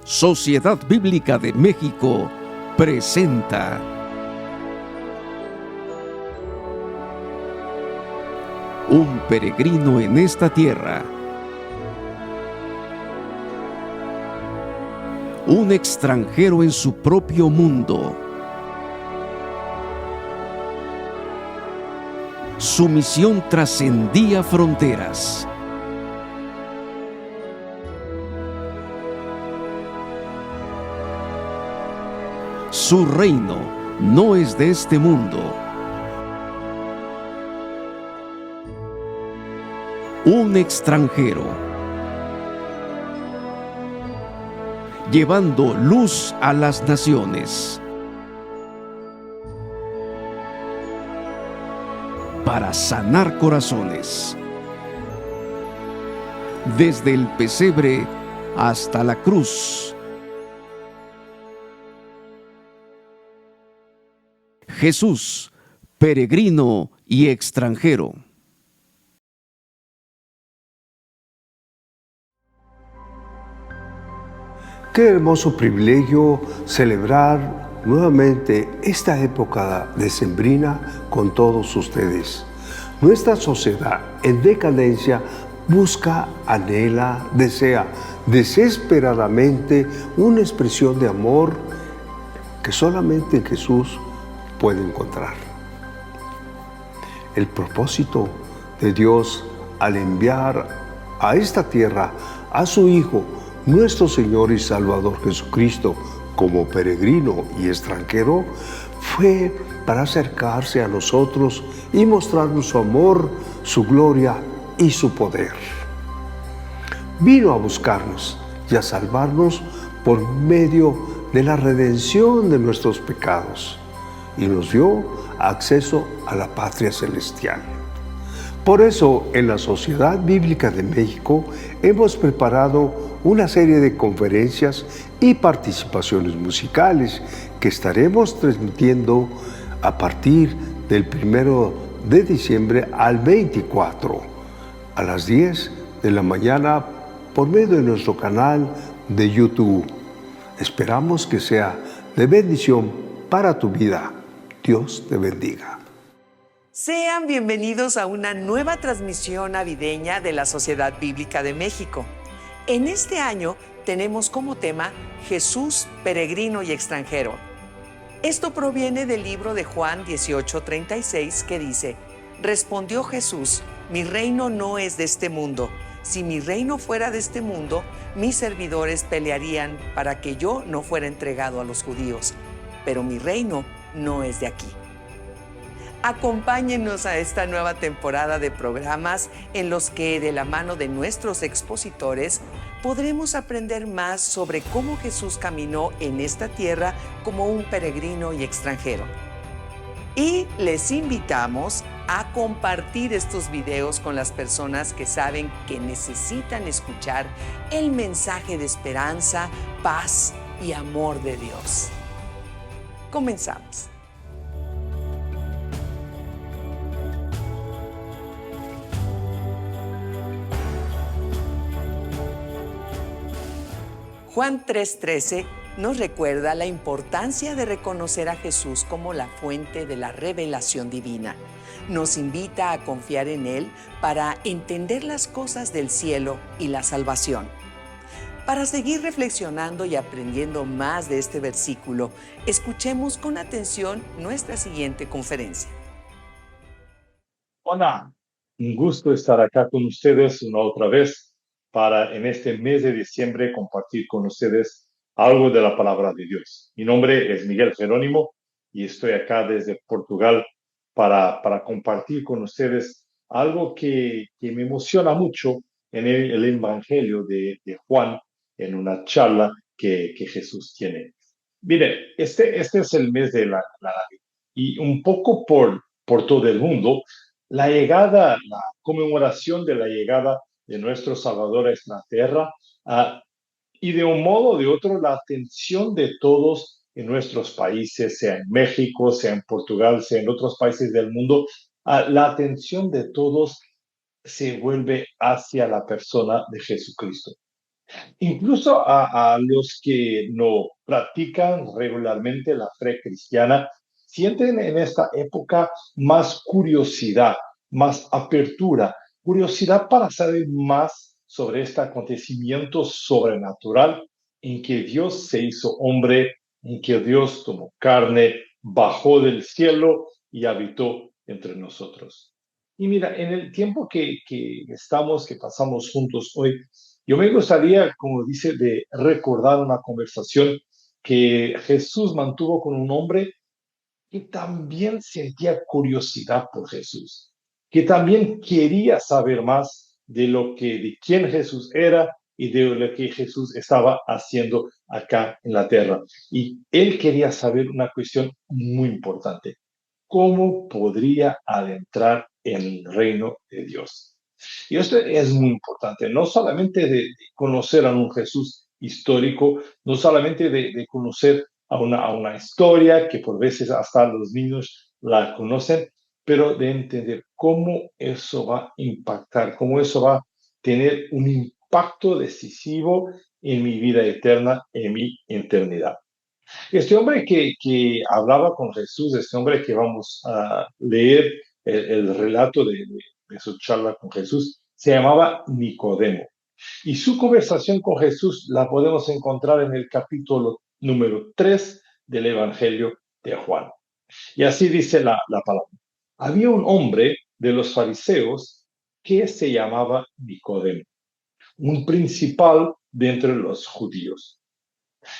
Sociedad Bíblica de México presenta Un peregrino en esta tierra. Un extranjero en su propio mundo. Su misión trascendía fronteras. Su reino no es de este mundo. Un extranjero, llevando luz a las naciones, para sanar corazones, desde el pesebre hasta la cruz. Jesús, peregrino y extranjero. Qué hermoso privilegio celebrar nuevamente esta época decembrina con todos ustedes. Nuestra sociedad en decadencia busca, anhela, desea desesperadamente una expresión de amor que solamente Jesús puede encontrar. El propósito de Dios al enviar a esta tierra a su Hijo, nuestro Señor y Salvador Jesucristo, como peregrino y extranjero, fue para acercarse a nosotros y mostrarnos su amor, su gloria y su poder. Vino a buscarnos y a salvarnos por medio de la redención de nuestros pecados y nos dio acceso a la patria celestial. Por eso, en la Sociedad Bíblica de México hemos preparado una serie de conferencias y participaciones musicales que estaremos transmitiendo a partir del 1 de diciembre al 24 a las 10 de la mañana por medio de nuestro canal de YouTube. Esperamos que sea de bendición para tu vida. Dios te bendiga. Sean bienvenidos a una nueva transmisión navideña de la Sociedad Bíblica de México. En este año tenemos como tema Jesús, peregrino y extranjero. Esto proviene del libro de Juan 18:36 que dice: Respondió Jesús, mi reino no es de este mundo. Si mi reino fuera de este mundo, mis servidores pelearían para que yo no fuera entregado a los judíos. Pero mi reino no es de aquí. Acompáñenos a esta nueva temporada de programas en los que, de la mano de nuestros expositores, podremos aprender más sobre cómo Jesús caminó en esta tierra como un peregrino y extranjero. Y les invitamos a compartir estos videos con las personas que saben que necesitan escuchar el mensaje de esperanza, paz y amor de Dios. Comenzamos. Juan 3:13 nos recuerda la importancia de reconocer a Jesús como la fuente de la revelación divina. Nos invita a confiar en Él para entender las cosas del cielo y la salvación. Para seguir reflexionando y aprendiendo más de este versículo, escuchemos con atención nuestra siguiente conferencia. Hola, un gusto estar acá con ustedes una otra vez para en este mes de diciembre compartir con ustedes algo de la palabra de Dios. Mi nombre es Miguel Jerónimo y estoy acá desde Portugal para compartir con ustedes algo que me emociona mucho en el Evangelio de Juan, en una charla que Jesús tiene. Mire, este es el mes de la Navidad y un poco por todo el mundo, la conmemoración de la llegada de nuestro Salvador a esta tierra, y de un modo o de otro, la atención de todos en nuestros países, sea en México, sea en Portugal, sea en otros países del mundo, la atención de todos se vuelve hacia la persona de Jesucristo. Incluso a los que no practican regularmente la fe cristiana, sienten en esta época más curiosidad, más apertura, curiosidad para saber más sobre este acontecimiento sobrenatural en que Dios se hizo hombre, en que Dios tomó carne, bajó del cielo y habitó entre nosotros. Y mira, en el tiempo que estamos, que pasamos juntos hoy, yo me gustaría, como dice, de recordar una conversación que Jesús mantuvo con un hombre que también sentía curiosidad por Jesús, que también quería saber más de quién Jesús era y de lo que Jesús estaba haciendo acá en la tierra. Y él quería saber una cuestión muy importante: ¿cómo podría adentrar en el reino de Dios? Y esto es muy importante, no solamente de conocer a un Jesús histórico, no solamente de conocer a una historia que por veces hasta los niños la conocen, pero de entender cómo eso va a impactar, cómo eso va a tener un impacto decisivo en mi vida eterna, en mi eternidad. Este hombre que hablaba con Jesús, este hombre que vamos a leer el relato de su charla con Jesús, se llamaba Nicodemo. Y su conversación con Jesús la podemos encontrar en el capítulo número 3 del Evangelio de Juan. Y así dice la palabra. Había un hombre de los fariseos que se llamaba Nicodemo, un principal de entre los judíos.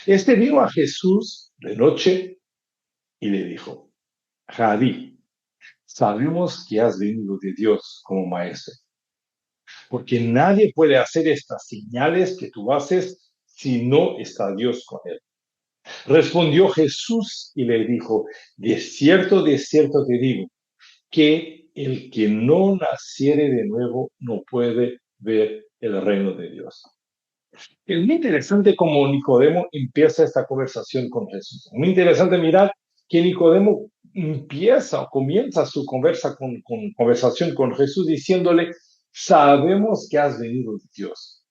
Este vino a Jesús de noche y le dijo: Rabí, sabemos que has venido de Dios como maestro, porque nadie puede hacer estas señales que tú haces si no está Dios con él. Respondió Jesús y le dijo: de cierto te digo, que el que no naciere de nuevo no puede ver el reino de Dios. Es muy interesante cómo Nicodemo empieza esta conversación con Jesús. Muy interesante mirar que Nicodemo empieza o comienza su conversación con Jesús diciéndole: sabemos que has venido de Dios.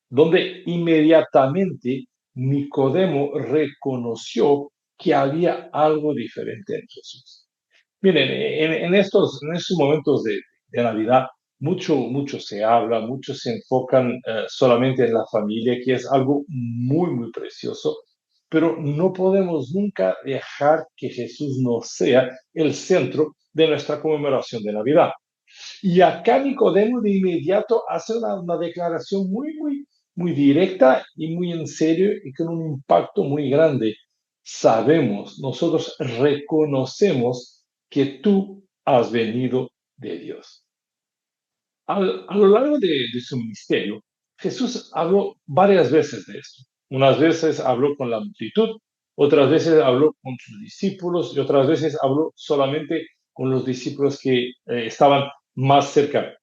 Donde inmediatamente Nicodemo reconoció que había algo diferente en Jesús. Miren, en estos momentos de Navidad, mucho se habla, mucho se enfocan solamente en la familia, que es algo muy, muy precioso, pero no podemos nunca dejar que Jesús no sea el centro de nuestra conmemoración de Navidad. Y acá Nicodemo de inmediato hace una declaración muy, muy, muy directa y muy en serio y con un impacto muy grande. Sabemos, nosotros reconocemos que tú has venido de Dios. A lo largo de su ministerio, Jesús habló varias veces de esto. Unas veces habló con la multitud, otras veces habló con sus discípulos y otras veces habló solamente con los discípulos que estaban más cerca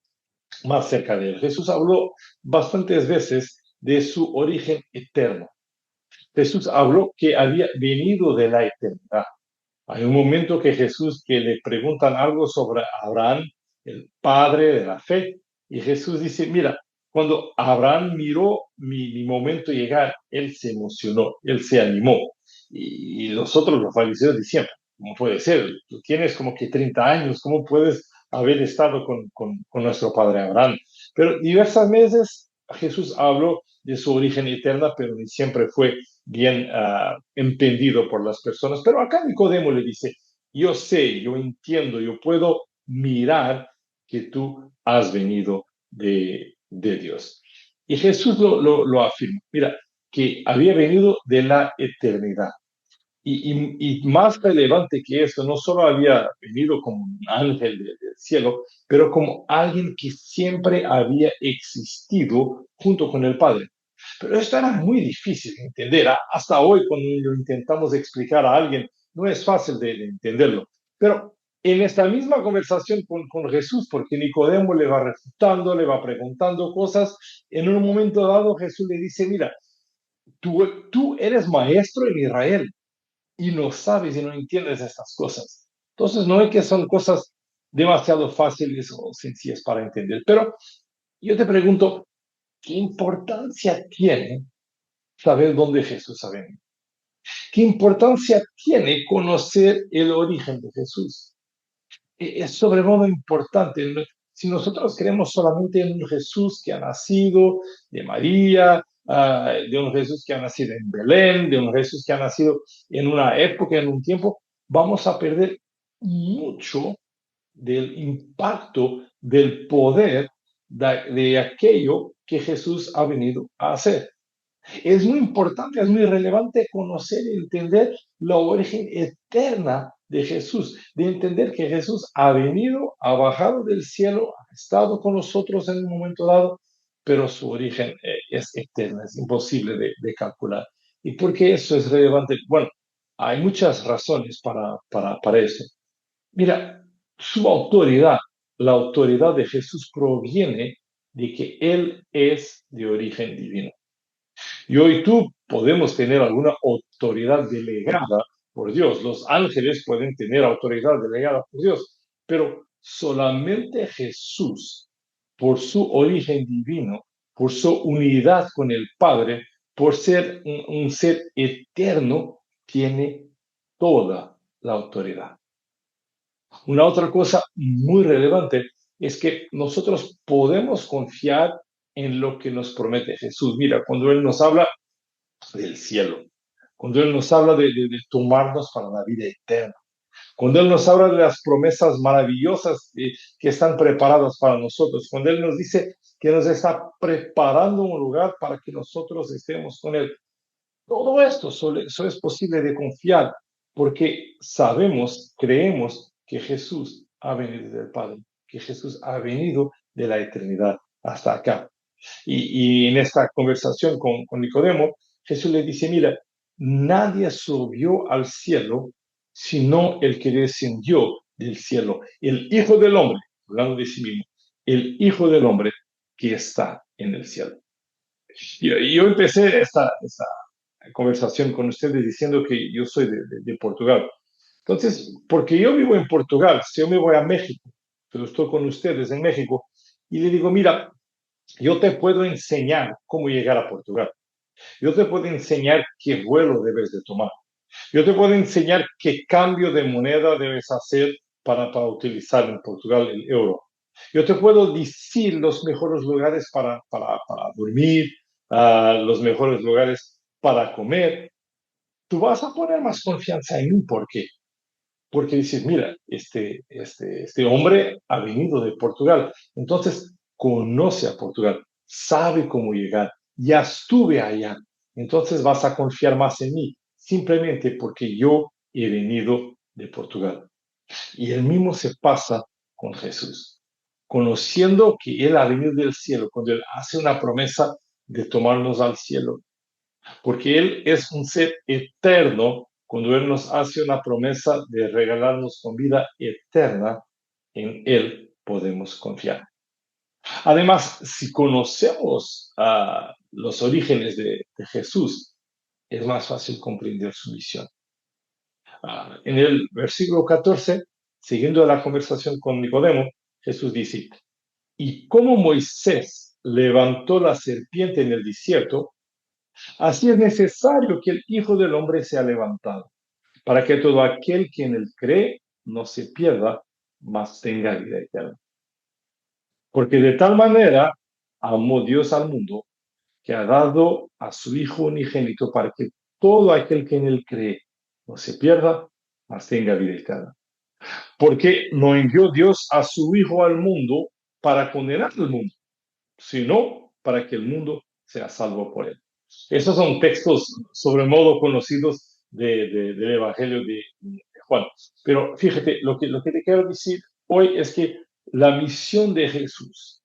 de él. Jesús habló bastantes veces de su origen eterno. Jesús habló que había venido de la eternidad. Hay un momento que Jesús, que le preguntan algo sobre Abraham, el padre de la fe, y Jesús dice: mira, cuando Abraham miró mi momento llegar, él se emocionó, él se animó. Y los otros, los fariseos, decían: ¿cómo puede ser? Tú tienes como que 30 años, ¿cómo puedes haber estado con nuestro padre Abraham? Pero diversas veces Jesús habló de su origen eterna, pero siempre fue bien entendido por las personas. Pero acá Nicodemo le dice: yo sé, yo entiendo, yo puedo mirar que tú has venido de Dios. Y Jesús lo afirma: mira, que había venido de la eternidad. Y más relevante que esto, no solo había venido como un ángel del cielo, pero como alguien que siempre había existido junto con el Padre. Pero esto era muy difícil de entender. Hasta hoy, cuando lo intentamos explicar a alguien, no es fácil de entenderlo. Pero en esta misma conversación con Jesús, porque Nicodemo le va refutando, le va preguntando cosas, en un momento dado Jesús le dice: mira, tú eres maestro en Israel y no sabes y no entiendes estas cosas. Entonces, no es que son cosas demasiado fáciles o sencillas para entender. Pero yo te pregunto, ¿Qué importancia tiene saber dónde Jesús ha venido? ¿Qué importancia tiene conocer el origen de Jesús? Es sobremodo importante. Si nosotros creemos solamente en un Jesús que ha nacido de María, de un Jesús que ha nacido en Belén, de un Jesús que ha nacido en una época, en un tiempo, vamos a perder mucho del impacto, del poder de aquello que Jesús ha venido a hacer. Es muy importante, es muy relevante conocer y entender la origen eterna de Jesús, de entender que Jesús ha venido, ha bajado del cielo, ha estado con nosotros en un momento dado, pero su origen es eterna, es imposible de calcular. ¿Y por qué eso es relevante? Bueno, hay muchas razones para eso. Mira, su autoridad, la autoridad de Jesús proviene de que Él es de origen divino. Yo y tú podemos tener alguna autoridad delegada por Dios. Los ángeles pueden tener autoridad delegada por Dios, pero solamente Jesús, por su origen divino, por su unidad con el Padre, por ser un ser eterno, tiene toda la autoridad. Una otra cosa muy relevante es que nosotros podemos confiar en lo que nos promete Jesús. Mira, cuando Él nos habla del cielo, cuando Él nos habla de tomarnos para la vida eterna, cuando Él nos habla de las promesas maravillosas que están preparadas para nosotros, cuando Él nos dice que nos está preparando un lugar para que nosotros estemos con Él. Todo esto solo es posible de confiar porque sabemos, creemos que Jesús ha venido del Padre, que Jesús ha venido de la eternidad hasta acá. Y en esta conversación con Nicodemo, Jesús le dice, mira, nadie subió al cielo sino el que descendió del cielo, el Hijo del Hombre, hablando de sí mismo, el Hijo del Hombre que está en el cielo. Y yo empecé esta conversación con ustedes diciendo que yo soy de Portugal. Entonces, porque yo vivo en Portugal, si yo me voy a México, pero estoy con ustedes en México, y le digo, mira, yo te puedo enseñar cómo llegar a Portugal. Yo te puedo enseñar qué vuelo debes de tomar. Yo te puedo enseñar qué cambio de moneda debes hacer para utilizar en Portugal el euro. Yo te puedo decir los mejores lugares para dormir, los mejores lugares para comer. Tú vas a poner más confianza en mí. ¿Por qué? Porque dices, mira, este hombre ha venido de Portugal, entonces conoce a Portugal, sabe cómo llegar, ya estuve allá, entonces vas a confiar más en mí, simplemente porque yo he venido de Portugal. Y el mismo se pasa con Jesús, conociendo que Él ha venido del cielo, cuando Él hace una promesa de tomarnos al cielo, porque Él es un ser eterno. Cuando Él nos hace una promesa de regalarnos con vida eterna, en Él podemos confiar. Además, si conocemos los orígenes de Jesús, es más fácil comprender su misión. En el versículo 14, siguiendo la conversación con Nicodemo, Jesús dice, y como Moisés levantó la serpiente en el desierto, así es necesario que el Hijo del Hombre sea levantado, para que todo aquel que en él cree no se pierda, mas tenga vida eterna. Porque de tal manera amó Dios al mundo, que ha dado a su Hijo unigénito, para que todo aquel que en él cree no se pierda, mas tenga vida eterna. Porque no envió Dios a su Hijo al mundo para condenar al mundo, sino para que el mundo sea salvo por él. Esos son textos sobre modo conocidos del Evangelio de Juan. Pero fíjate, lo que te quiero decir hoy es que la misión de Jesús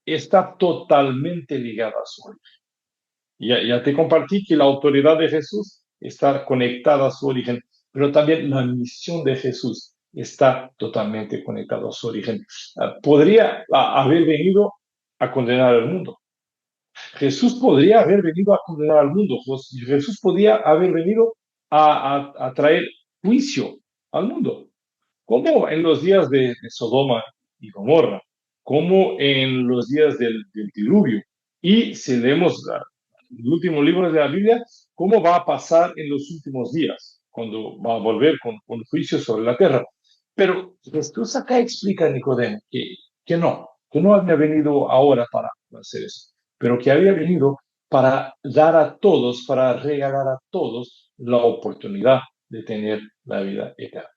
está totalmente ligada a su origen. Ya te compartí que la autoridad de Jesús está conectada a su origen, pero también la misión de Jesús está totalmente conectada a su origen. Podría haber venido a condenar al mundo. Jesús podría haber venido a condenar al mundo. Jesús podía haber venido a traer juicio al mundo, como en los días de Sodoma y Gomorra, como en los días del diluvio, Y si leemos el último libro de la Biblia, ¿cómo va a pasar en los últimos días? Cuando va a volver con juicio sobre la tierra. Pero Jesús acá explica a Nicodemo que no había venido ahora para hacer eso, pero que había venido para dar a todos, para regalar a todos la oportunidad de tener la vida eterna.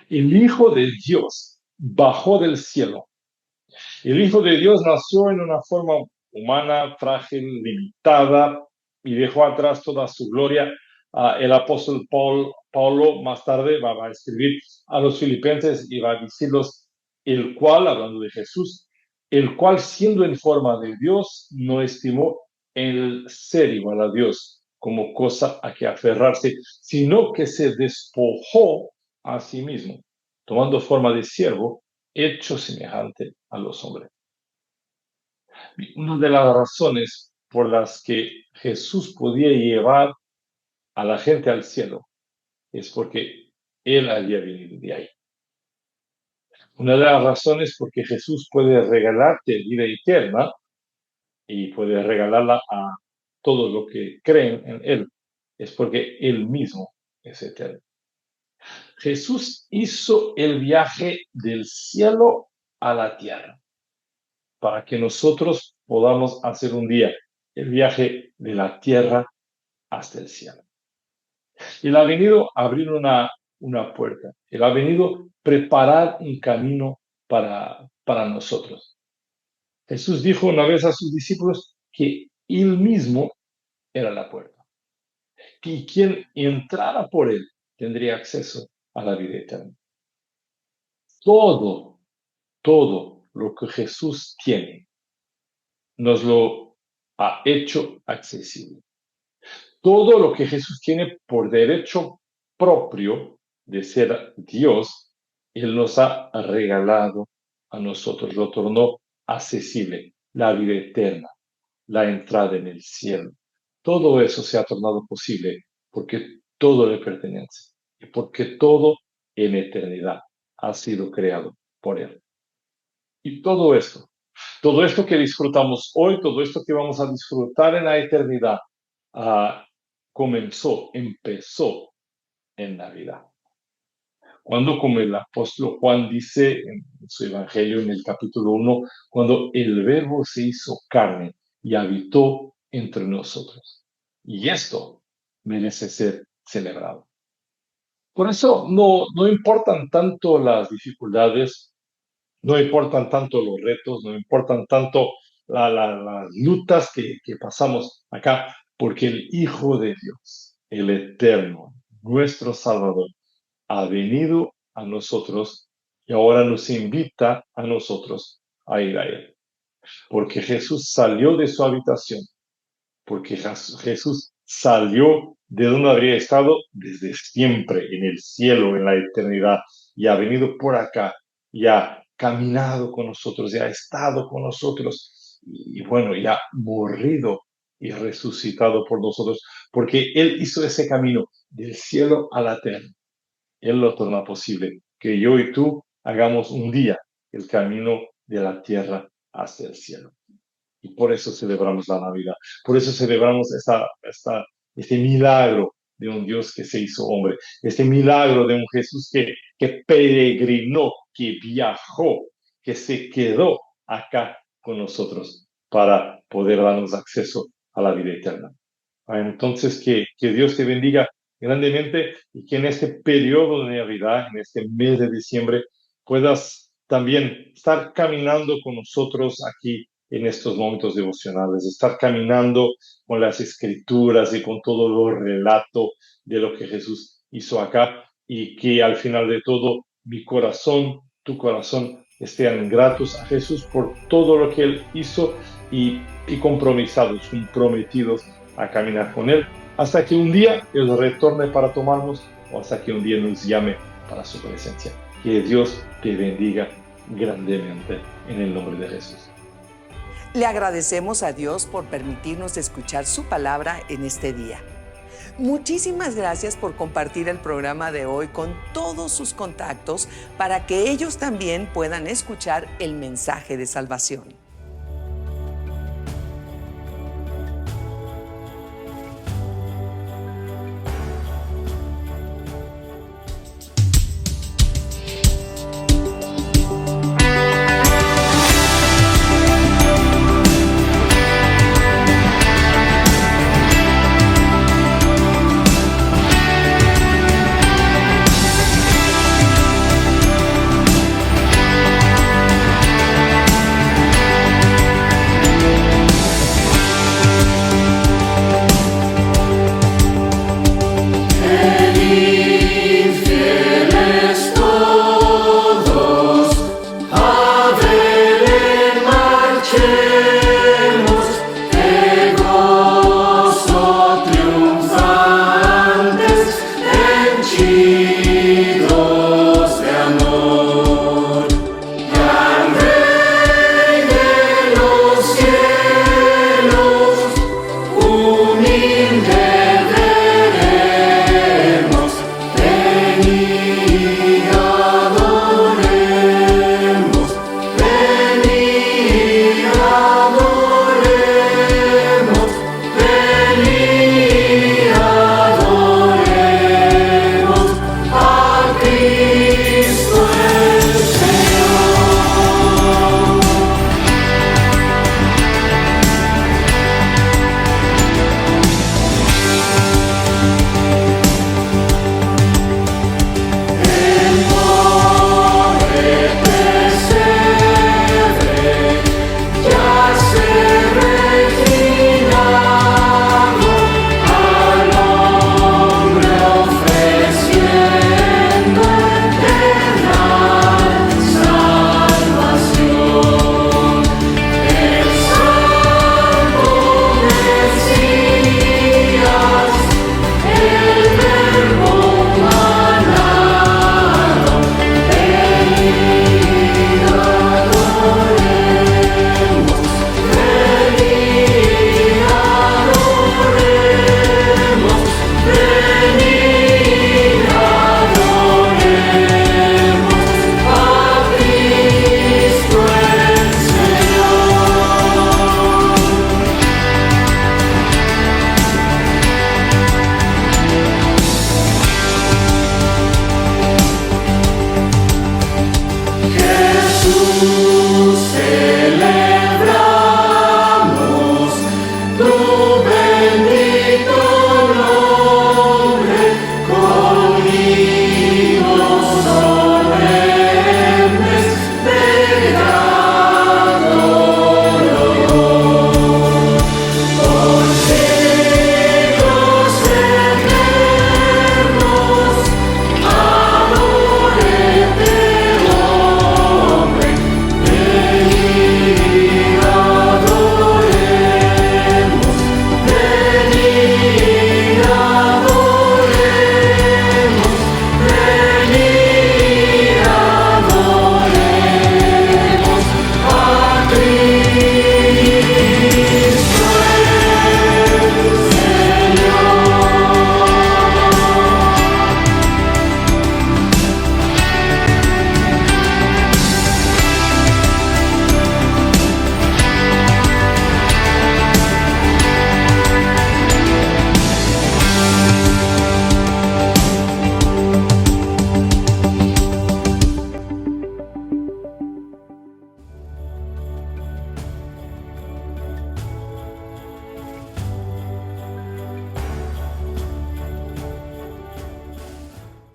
El Hijo de Dios bajó del cielo. El Hijo de Dios nació en una forma humana, frágil, limitada, y dejó atrás toda su gloria. El apóstol Pablo más tarde va a escribir a los filipenses y va a decirlos, el cual, hablando de Jesús, el cual siendo en forma de Dios, no estimó el ser igual a Dios como cosa a que aferrarse, sino que se despojó a sí mismo, tomando forma de siervo, hecho semejante a los hombres. Una de las razones por las que Jesús podía llevar a la gente al cielo es porque Él había venido de ahí. Una de las razones por que Jesús puede regalarte vida eterna y puede regalarla a todos los que creen en Él es porque Él mismo es eterno. Jesús hizo el viaje del cielo a la tierra para que nosotros podamos hacer un día el viaje de la tierra hasta el cielo. Él ha venido a abrir una puerta. Él ha venido a preparar un camino para nosotros. Jesús dijo una vez a sus discípulos que Él mismo era la puerta. Que quien entrara por Él tendría acceso a la vida eterna. Todo lo que Jesús tiene nos lo ha hecho accesible. Todo lo que Jesús tiene por derecho propio de ser Dios, Él nos ha regalado a nosotros, lo tornó accesible, la vida eterna, la entrada en el cielo. Todo eso se ha tornado posible porque todo le pertenece y porque todo en eternidad ha sido creado por Él. Y todo esto que disfrutamos hoy, todo esto que vamos a disfrutar en la eternidad, empezó en Navidad. Cuando, como el apóstol Juan dice en su evangelio en el capítulo 1, cuando el Verbo se hizo carne y habitó entre nosotros. Y esto merece ser celebrado. Por eso no importan tanto las dificultades, no importan tanto los retos, no importan tanto las luchas que pasamos acá, porque el Hijo de Dios, el Eterno, nuestro Salvador, ha venido a nosotros y ahora nos invita a nosotros a ir a Él. Porque Jesús salió de su habitación, porque Jesús salió de donde habría estado desde siempre, en el cielo, en la eternidad, y ha venido por acá, y ha caminado con nosotros, y ha estado con nosotros, y bueno, y ha morrido y resucitado por nosotros, porque Él hizo ese camino del cielo a la tierra. Él lo torna posible que yo y tú hagamos un día el camino de la tierra hasta el cielo. Y por eso celebramos la Navidad. Por eso celebramos este milagro de un Dios que se hizo hombre. Este milagro de un Jesús que peregrinó, que viajó, que se quedó acá con nosotros para poder darnos acceso a la vida eterna. Entonces, que Dios te bendiga grandemente y que en este periodo de Navidad, en este mes de diciembre, puedas también estar caminando con nosotros aquí en estos momentos devocionales, estar caminando con las escrituras y con todo lo relato de lo que Jesús hizo acá, y que al final de todo mi corazón, tu corazón estén gratos a Jesús por todo lo que Él hizo y comprometidos a caminar con Él hasta que un día Él retorne para tomarnos o hasta que un día nos llame para su presencia. Que Dios te bendiga grandemente en el nombre de Jesús. Le agradecemos a Dios por permitirnos escuchar su palabra en este día. Muchísimas gracias por compartir el programa de hoy con todos sus contactos para que ellos también puedan escuchar el mensaje de salvación.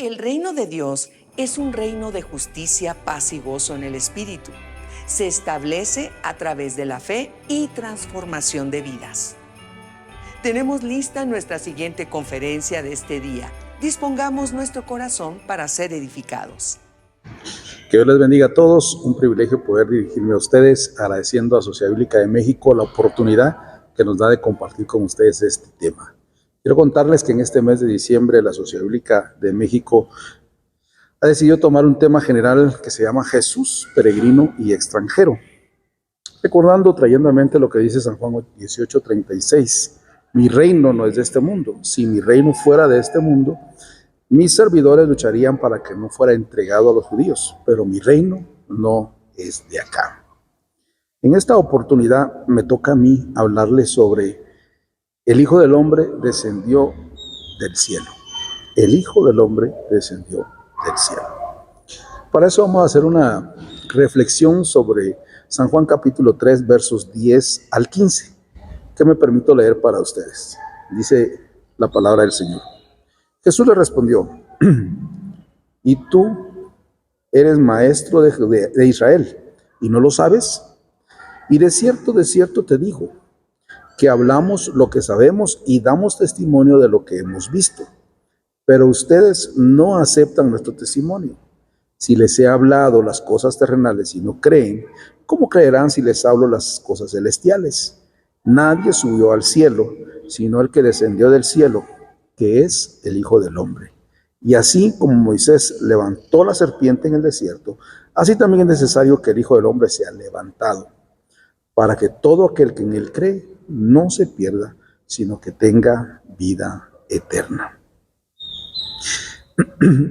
El reino de Dios es un reino de justicia, paz y gozo en el Espíritu. Se establece a través de la fe y transformación de vidas. Tenemos lista nuestra siguiente conferencia de este día. Dispongamos nuestro corazón para ser edificados. Que Dios les bendiga a todos. Un privilegio poder dirigirme a ustedes, agradeciendo a Sociedad Bíblica de México la oportunidad que nos da de compartir con ustedes este tema. Quiero contarles que en este mes de diciembre la Sociedad Bíblica de México ha decidido tomar un tema general que se llama Jesús, peregrino y extranjero, recordando, trayendo a mente lo que dice San Juan 18:36. Mi reino no es de este mundo. Si mi reino fuera de este mundo, mis servidores lucharían para que no fuera entregado a los judíos, pero mi reino no es de acá. En esta oportunidad me toca a mí hablarles sobre el Hijo del Hombre descendió del cielo. El Hijo del Hombre descendió del cielo. Para eso vamos a hacer una reflexión sobre San Juan capítulo 3, versos 10 al 15, que me permito leer para ustedes. Dice la palabra del Señor. Jesús le respondió, ¿y tú eres maestro de Israel y no lo sabes? Y de cierto te digo, que hablamos lo que sabemos y damos testimonio de lo que hemos visto. Pero ustedes no aceptan nuestro testimonio. Si les he hablado las cosas terrenales y no creen, ¿cómo creerán si les hablo las cosas celestiales? Nadie subió al cielo, sino el que descendió del cielo, que es el Hijo del Hombre. Y así como Moisés levantó la serpiente en el desierto, así también es necesario que el Hijo del Hombre sea levantado, para que todo aquel que en él cree no se pierda, sino que tenga vida eterna.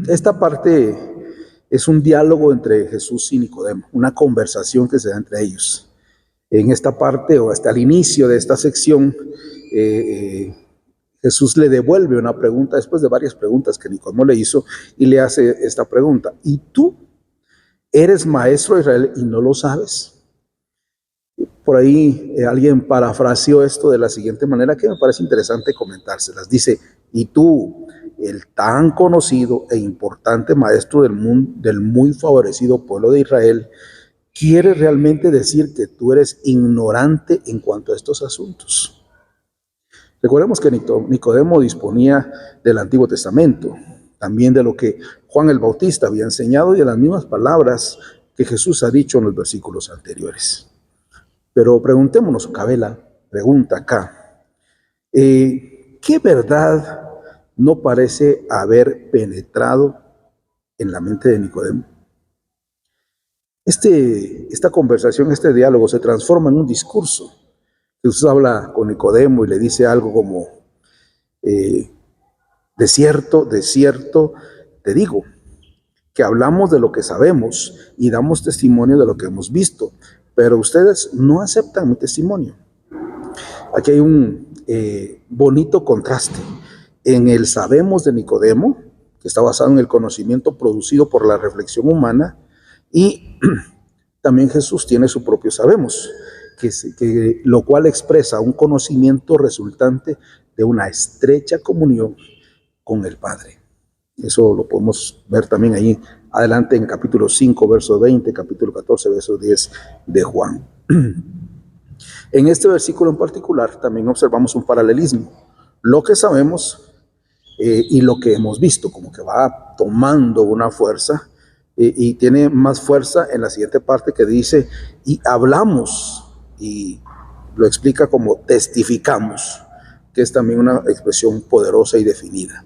Esta parte es un diálogo entre Jesús y Nicodemo, una conversación que se da entre ellos. En esta parte, o hasta el inicio de esta sección, Jesús le devuelve una pregunta después de varias preguntas que Nicodemo le hizo, y le hace esta pregunta: ¿y tú eres maestro de Israel y no lo sabes? Por ahí alguien parafraseó esto de la siguiente manera, que me parece interesante comentárselas. Dice: ¿y tú, el tan conocido e importante maestro del muy favorecido pueblo de Israel, quieres realmente decir que tú eres ignorante en cuanto a estos asuntos? Recordemos que Nicodemo disponía del Antiguo Testamento, también de lo que Juan el Bautista había enseñado y de las mismas palabras que Jesús ha dicho en los versículos anteriores. Pero preguntémonos, cabe la pregunta acá, ¿qué verdad no parece haber penetrado en la mente de Nicodemo? Esta conversación, este diálogo se transforma en un discurso. Jesús habla con Nicodemo y le dice algo como, de cierto te digo, que hablamos de lo que sabemos y damos testimonio de lo que hemos visto, pero ustedes no aceptan mi testimonio. Aquí hay un bonito contraste en el sabemos de Nicodemo, que está basado en el conocimiento producido por la reflexión humana, y también Jesús tiene su propio sabemos, lo cual expresa un conocimiento resultante de una estrecha comunión con el Padre. Eso lo podemos ver también ahí adelante en capítulo 5, verso 20, capítulo 14, verso 10 de Juan. En este versículo en particular también observamos un paralelismo. Lo que sabemos y lo que hemos visto, como que va tomando una fuerza y tiene más fuerza en la siguiente parte que dice, y hablamos, y lo explica como testificamos, que es también una expresión poderosa y definida.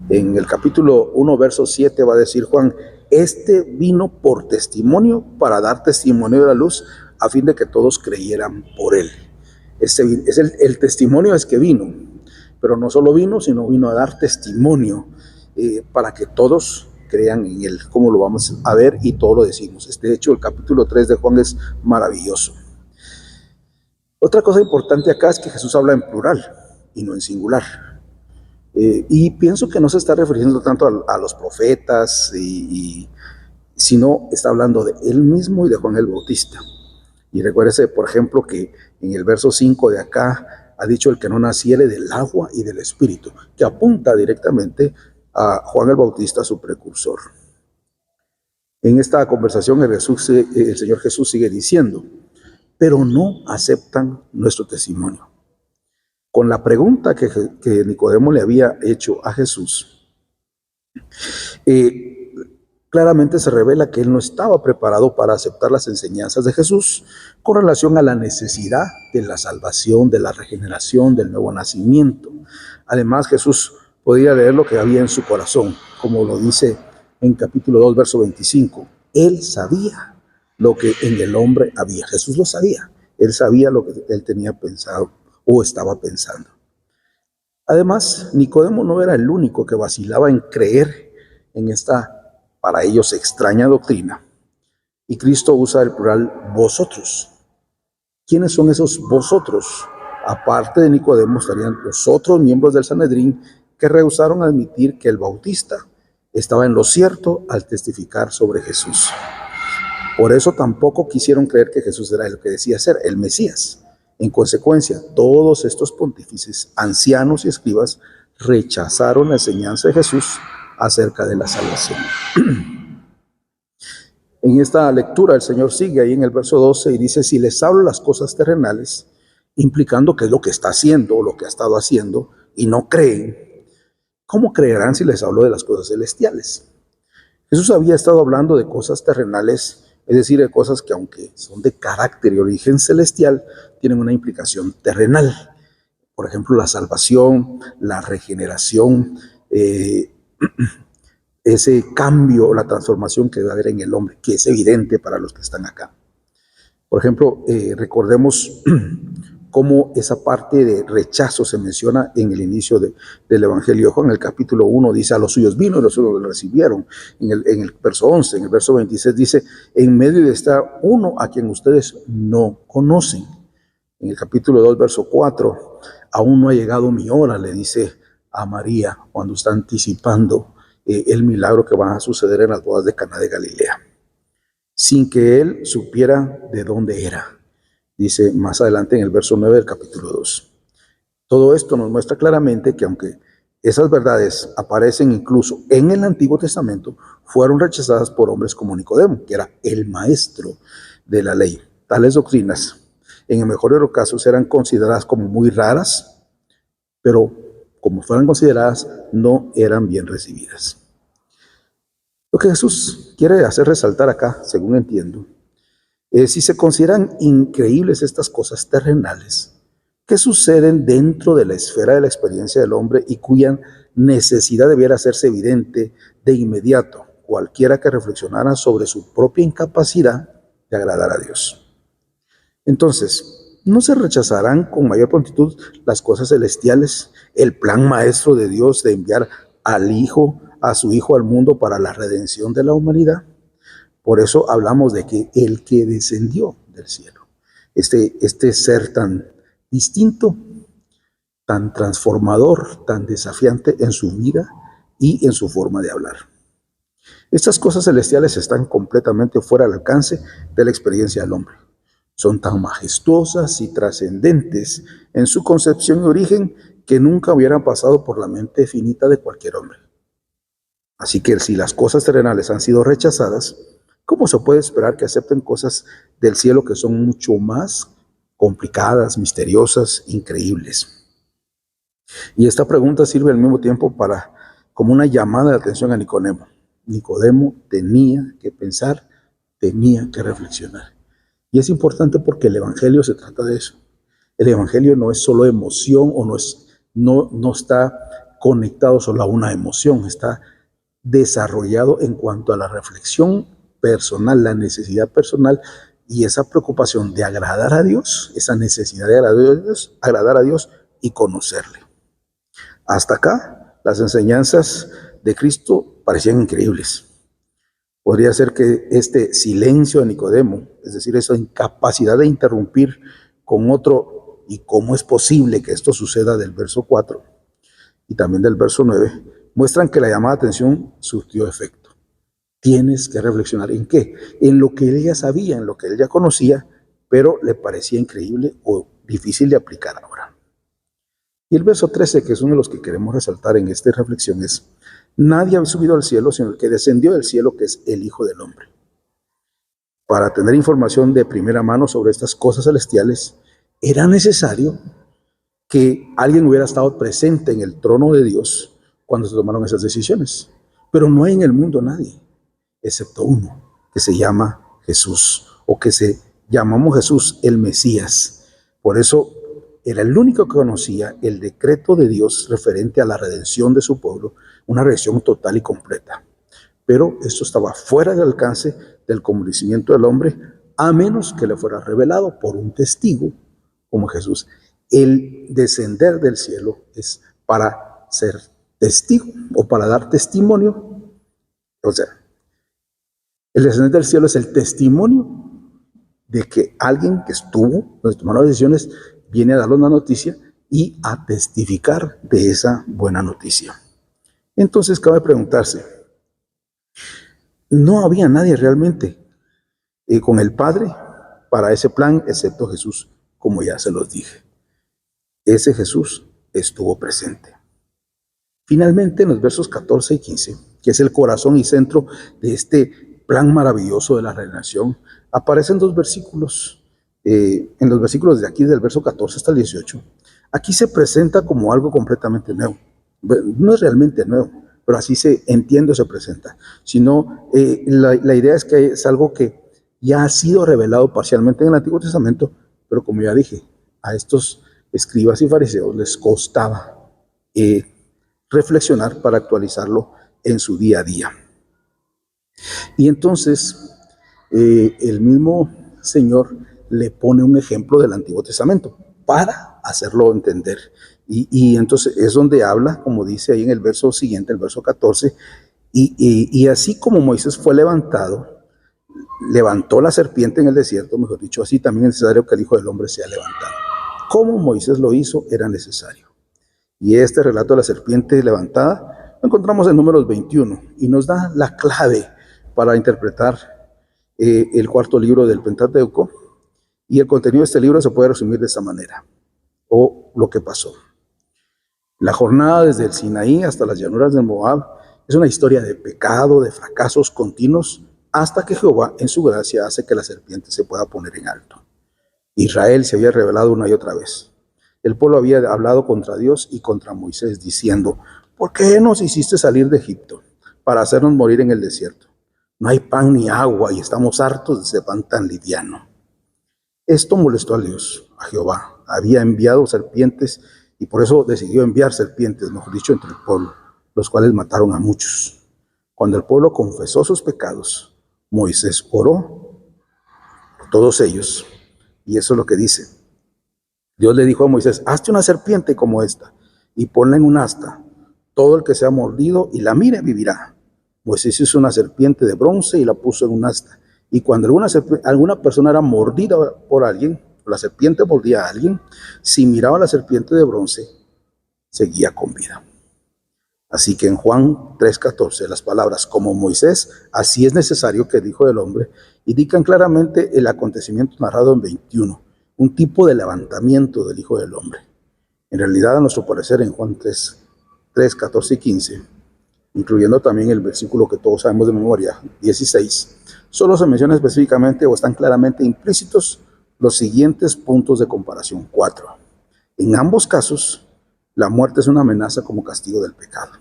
En el capítulo 1, verso 7 va a decir Juan, este vino por testimonio para dar testimonio de la luz, a fin de que todos creyeran por él. El testimonio es que vino, pero no solo vino, sino vino a dar testimonio para que todos crean en él, como lo vamos a ver y todo lo decimos. De hecho, el capítulo 3 de Juan es maravilloso. Otra cosa importante acá es que Jesús habla en plural y no en singular. Y pienso que no se está refiriendo tanto a los profetas, sino está hablando de él mismo y de Juan el Bautista. Y recuérdese, por ejemplo, que en el verso 5 de acá ha dicho el que no naciere del agua y del espíritu, que apunta directamente a Juan el Bautista, su precursor. En esta conversación el Señor Jesús sigue diciendo, pero no aceptan nuestro testimonio. Con la pregunta que Nicodemo le había hecho a Jesús, claramente se revela que él no estaba preparado para aceptar las enseñanzas de Jesús con relación a la necesidad de la salvación, de la regeneración, del nuevo nacimiento. Además, Jesús podía leer lo que había en su corazón, como lo dice en capítulo 2, verso 25. Él sabía lo que en el hombre había. Jesús lo sabía. Él sabía lo que él tenía pensado o estaba pensando. Además, Nicodemo no era el único que vacilaba en creer en esta, para ellos, extraña doctrina. Y Cristo usa el plural vosotros. ¿Quiénes son esos vosotros? Aparte de Nicodemo estarían los otros miembros del Sanedrín que rehusaron admitir que el Bautista estaba en lo cierto al testificar sobre Jesús. Por eso tampoco quisieron creer que Jesús era el que decía ser, el Mesías. En consecuencia, todos estos pontífices, ancianos y escribas rechazaron la enseñanza de Jesús acerca de la salvación. En esta lectura el Señor sigue ahí en el verso 12 y dice, si les hablo las cosas terrenales, implicando que es lo que está haciendo o lo que ha estado haciendo, y no creen, ¿cómo creerán si les hablo de las cosas celestiales? Jesús había estado hablando de cosas terrenales, es decir, de cosas que aunque son de carácter y origen celestial, tienen una implicación terrenal. Por ejemplo, la salvación, la regeneración, ese cambio, la transformación que debe haber en el hombre, que es evidente para los que están acá. Por ejemplo, recordemos cómo esa parte de rechazo se menciona en el inicio del Evangelio de Juan. En el capítulo 1 dice, a los suyos vino y los suyos lo recibieron. En el verso 11, en el verso 26 dice, en medio de está uno a quien ustedes no conocen. En el capítulo 2, verso 4, aún no ha llegado mi hora, le dice a María cuando está anticipando el milagro que va a suceder en las bodas de Caná de Galilea, sin que él supiera de dónde era. Dice más adelante en el verso 9 del capítulo 2. Todo esto nos muestra claramente que aunque esas verdades aparecen incluso en el Antiguo Testamento, fueron rechazadas por hombres como Nicodemo, que era el maestro de la ley. Tales doctrinas, en el mejor de los casos, eran consideradas como muy raras, pero como fueran consideradas, no eran bien recibidas. Lo que Jesús quiere hacer resaltar acá, según entiendo, si se consideran increíbles estas cosas terrenales que suceden dentro de la esfera de la experiencia del hombre y cuya necesidad debiera hacerse evidente de inmediato, cualquiera que reflexionara sobre su propia incapacidad de agradar a Dios. Entonces, ¿no se rechazarán con mayor prontitud las cosas celestiales, el plan maestro de Dios de enviar a su Hijo al mundo para la redención de la humanidad? Por eso hablamos de que el que descendió del cielo, este ser tan distinto, tan transformador, tan desafiante en su vida y en su forma de hablar. Estas cosas celestiales están completamente fuera del alcance de la experiencia del hombre. Son tan majestuosas y trascendentes en su concepción y origen que nunca hubieran pasado por la mente finita de cualquier hombre. Así que si las cosas terrenales han sido rechazadas, ¿cómo se puede esperar que acepten cosas del cielo que son mucho más complicadas, misteriosas, increíbles? Y esta pregunta sirve al mismo tiempo como una llamada de atención a Nicodemo. Nicodemo tenía que pensar, tenía que reflexionar. Y es importante porque el Evangelio se trata de eso. El Evangelio no es solo emoción o no está conectado solo a una emoción, está desarrollado en cuanto a la reflexión personal, la necesidad personal y esa preocupación de agradar a Dios, esa necesidad de agradar a Dios y conocerle. Hasta acá, las enseñanzas de Cristo parecían increíbles. Podría ser que este silencio de Nicodemo, es decir, esa incapacidad de interrumpir con otro, y cómo es posible que esto suceda del verso 4 y también del verso 9, muestran que la llamada de atención surtió efecto. Tienes que reflexionar ¿en qué? En lo que él ya sabía, en lo que él ya conocía, pero le parecía increíble o difícil de aplicar ahora. Y el verso 13, que es uno de los que queremos resaltar en esta reflexión, es: Nadie había subido al cielo, sino el que descendió del cielo, que es el Hijo del Hombre. Para tener información de primera mano sobre estas cosas celestiales, era necesario que alguien hubiera estado presente en el trono de Dios cuando se tomaron esas decisiones. Pero no hay en el mundo nadie, excepto uno, que se llama Jesús, o que llamamos Jesús el Mesías. Por eso era el único que conocía el decreto de Dios referente a la redención de su pueblo, una redención total y completa. Pero esto estaba fuera del alcance del conocimiento del hombre, a menos que le fuera revelado por un testigo como Jesús. El descender del cielo es para ser testigo o para dar testimonio. O sea, el descender del cielo es el testimonio de que alguien que estuvo, donde tomaron las decisiones, viene a darles una noticia y a testificar de esa buena noticia. Entonces cabe preguntarse, no había nadie realmente con el Padre para ese plan, excepto Jesús, como ya se los dije. Ese Jesús estuvo presente. Finalmente, en los versos 14 y 15, que es el corazón y centro de este plan maravilloso de la redención, aparecen dos versículos. En los versículos de aquí, del verso 14 hasta el 18, aquí se presenta como algo completamente nuevo. No es realmente nuevo, pero así se entiende o se presenta. Sino, la idea es que es algo que ya ha sido revelado parcialmente en el Antiguo Testamento, pero como ya dije, a estos escribas y fariseos les costaba reflexionar para actualizarlo en su día a día. Y entonces, el mismo Señor le pone un ejemplo del Antiguo Testamento para hacerlo entender. Y entonces es donde habla, como dice ahí en el verso siguiente, el verso 14, y así como Moisés fue levantó la serpiente en el desierto, mejor dicho, así también es necesario que el Hijo del Hombre sea levantado. Como Moisés lo hizo, era necesario. Y este relato de la serpiente levantada lo encontramos en Números 21 y nos da la clave para interpretar el cuarto libro del Pentateuco. Y el contenido de este libro se puede resumir de esta manera, o lo que pasó. La jornada desde el Sinaí hasta las llanuras del Moab es una historia de pecado, de fracasos continuos, hasta que Jehová en su gracia hace que la serpiente se pueda poner en alto. Israel se había revelado una y otra vez. El pueblo había hablado contra Dios y contra Moisés, diciendo: ¿por qué nos hiciste salir de Egipto para hacernos morir en el desierto? No hay pan ni agua y estamos hartos de ese pan tan liviano. Esto molestó a Dios, a Jehová. Había enviado serpientes y por eso decidió enviar serpientes, mejor dicho, entre el pueblo, los cuales mataron a muchos. Cuando el pueblo confesó sus pecados, Moisés oró por todos ellos. Y eso es lo que dice. Dios le dijo a Moisés: hazte una serpiente como esta y ponla en un asta. Todo el que sea mordido y la mire vivirá. Moisés hizo una serpiente de bronce y la puso en un asta. Y cuando alguna persona era mordida por alguien, la serpiente mordía a alguien, si miraba a la serpiente de bronce, seguía con vida. Así que en Juan 3:14, las palabras como Moisés, así es necesario que el Hijo del Hombre, indican claramente el acontecimiento narrado en 21, un tipo de levantamiento del Hijo del Hombre. En realidad, a nuestro parecer, en Juan 3, 14 y 15, incluyendo también el versículo que todos sabemos de memoria, 16, solo se menciona específicamente o están claramente implícitos los siguientes puntos de comparación. 4. En ambos casos, la muerte es una amenaza como castigo del pecado.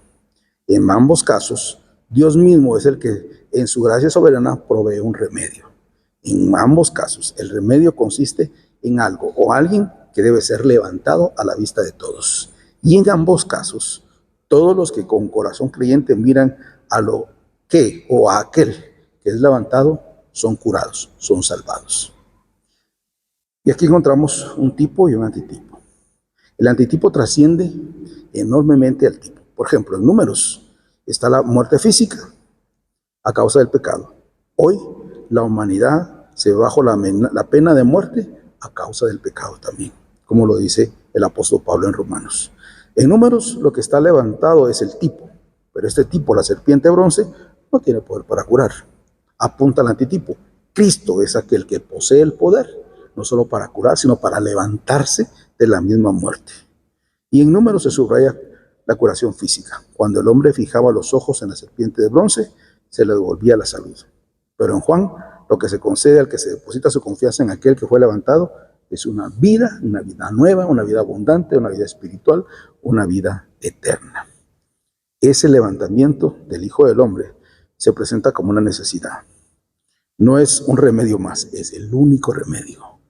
En ambos casos, Dios mismo es el que en su gracia soberana provee un remedio. En ambos casos, el remedio consiste en algo o alguien que debe ser levantado a la vista de todos. Y en ambos casos, todos los que con corazón creyente miran a lo que o a aquel que es levantado son curados, son salvados. Y aquí encontramos un tipo y un antitipo. El antitipo trasciende enormemente al tipo. Por ejemplo, en Números está la muerte física a causa del pecado. Hoy la humanidad se ve bajo la pena de muerte a causa del pecado también, como lo dice el apóstol Pablo en Romanos. En Números lo que está levantado es el tipo, pero este tipo, la serpiente de bronce, no tiene poder para curar. Apunta al antitipo. Cristo es aquel que posee el poder, no solo para curar, sino para levantarse de la misma muerte. Y en Números se subraya la curación física. Cuando el hombre fijaba los ojos en la serpiente de bronce, se le devolvía la salud. Pero en Juan, lo que se concede al que se deposita su confianza en aquel que fue levantado es una vida nueva, una vida abundante, una vida espiritual, una vida eterna. Ese levantamiento del Hijo del Hombre se presenta como una necesidad. No es un remedio más, es el único remedio.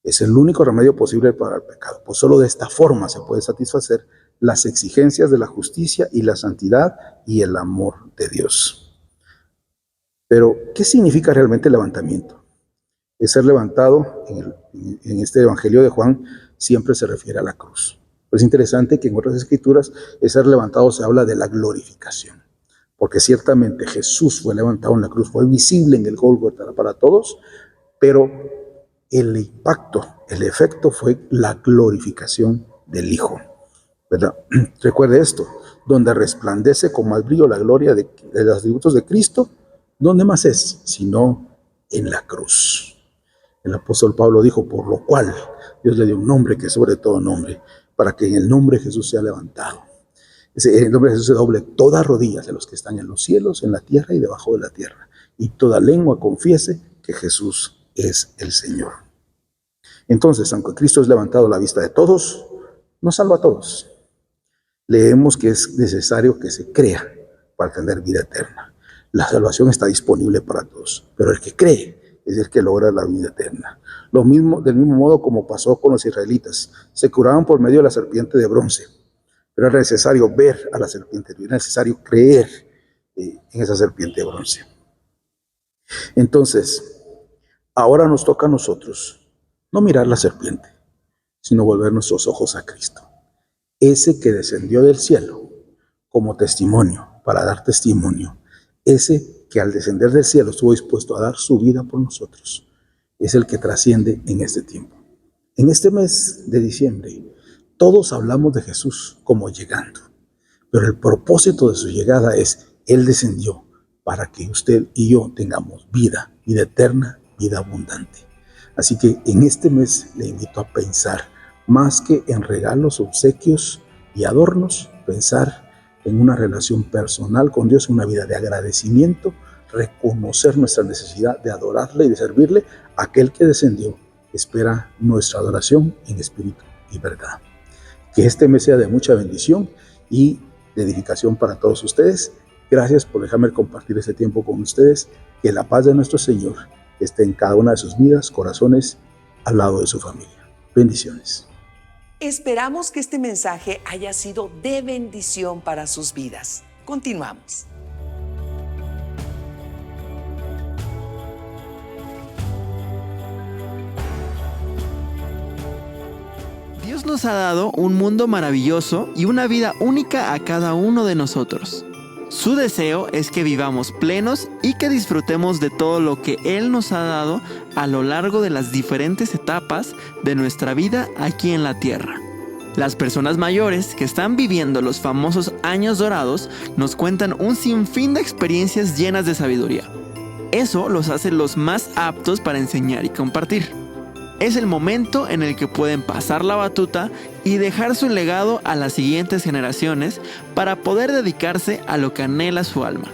Es el único remedio posible para el pecado. Pues solo de esta forma se puede satisfacer las exigencias de la justicia y la santidad y el amor de Dios. Pero, ¿qué significa realmente el levantamiento? El ser levantado en este Evangelio de Juan siempre se refiere a la cruz. Pero es interesante que en otras escrituras el ser levantado se habla de la glorificación. Porque ciertamente Jesús fue levantado en la cruz, fue visible en el Gólgota para todos, pero el impacto, el efecto fue la glorificación del Hijo, ¿verdad? Recuerde esto, donde resplandece con más brillo la gloria de los atributos de Cristo, ¿dónde más es? Sino en la cruz. El apóstol Pablo dijo, por lo cual Dios le dio un nombre que es sobre todo nombre, para que en el nombre de Jesús sea levantado. En el nombre de Jesús se doble toda rodilla de los que están en los cielos, en la tierra y debajo de la tierra, y toda lengua confiese que Jesús es el Señor. Entonces, aunque Cristo es levantado a la vista de todos, no salva a todos. Leemos que es necesario que se crea para tener vida eterna. La salvación está disponible para todos, pero el que cree es el que logra la vida eterna. Del mismo modo como pasó con los israelitas, se curaban por medio de la serpiente de bronce, pero era necesario ver a la serpiente, era necesario creer en esa serpiente de bronce. Entonces, ahora nos toca a nosotros no mirar la serpiente, sino volver nuestros ojos a Cristo. Ese que descendió del cielo como testimonio, para dar testimonio. Ese que al descender del cielo estuvo dispuesto a dar su vida por nosotros. Es el que trasciende en este tiempo. En este mes de diciembre, todos hablamos de Jesús como llegando. Pero el propósito de su llegada es, Él descendió para que usted y yo tengamos vida eterna, vida abundante. Así que en este mes le invito a pensar, más que en regalos, obsequios y adornos, pensar en una relación personal con Dios, una vida de agradecimiento, reconocer nuestra necesidad de adorarle y de servirle. Aquel que descendió espera nuestra adoración en espíritu y verdad. Que este mes sea de mucha bendición y de edificación para todos ustedes. Gracias por dejarme compartir este tiempo con ustedes. Que la paz de nuestro Señor esté en cada una de sus vidas, corazones, al lado de su familia. Bendiciones. Esperamos que este mensaje haya sido de bendición para sus vidas. Continuamos. Dios nos ha dado un mundo maravilloso y una vida única a cada uno de nosotros. Su deseo es que vivamos plenos y que disfrutemos de todo lo que Él nos ha dado a lo largo de las diferentes etapas de nuestra vida aquí en la tierra. Las personas mayores que están viviendo los famosos años dorados nos cuentan un sinfín de experiencias llenas de sabiduría. Eso los hace los más aptos para enseñar y compartir. Es el momento en el que pueden pasar la batuta y dejar su legado a las siguientes generaciones para poder dedicarse a lo que anhela su alma.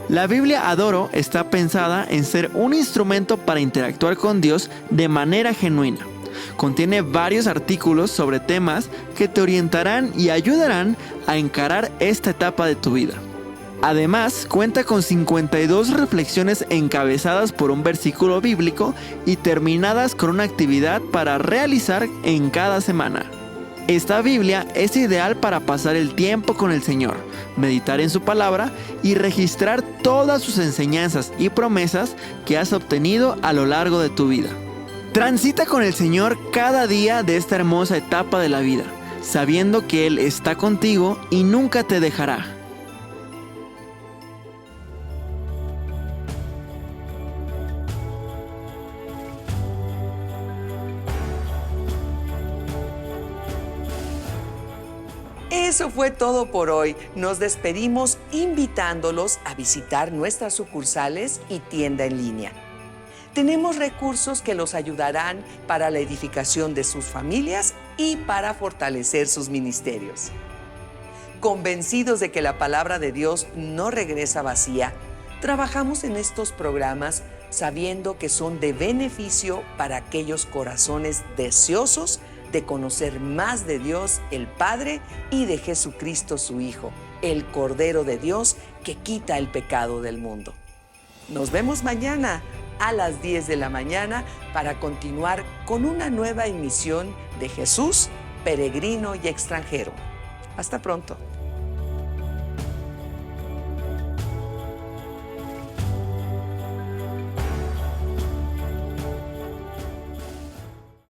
La Biblia Adoro está pensada en ser un instrumento para interactuar con Dios de manera genuina. Contiene varios artículos sobre temas que te orientarán y ayudarán a encarar esta etapa de tu vida. Además, cuenta con 52 reflexiones encabezadas por un versículo bíblico y terminadas con una actividad para realizar en cada semana. Esta Biblia es ideal para pasar el tiempo con el Señor, meditar en su palabra y registrar todas sus enseñanzas y promesas que has obtenido a lo largo de tu vida. Transita con el Señor cada día de esta hermosa etapa de la vida, sabiendo que Él está contigo y nunca te dejará. Eso fue todo por hoy. Nos despedimos invitándolos a visitar nuestras sucursales y tienda en línea. Tenemos recursos que los ayudarán para la edificación de sus familias y para fortalecer sus ministerios. convencidos de que la palabra de Dios no regresa vacía, trabajamos en estos programas sabiendo que son de beneficio para aquellos corazones deseosos de conocer más de Dios el Padre y de Jesucristo su Hijo, el Cordero de Dios que quita el pecado del mundo. Nos vemos mañana a las 10 de la mañana para continuar con una nueva emisión de Jesús, Peregrino y Extranjero. Hasta pronto.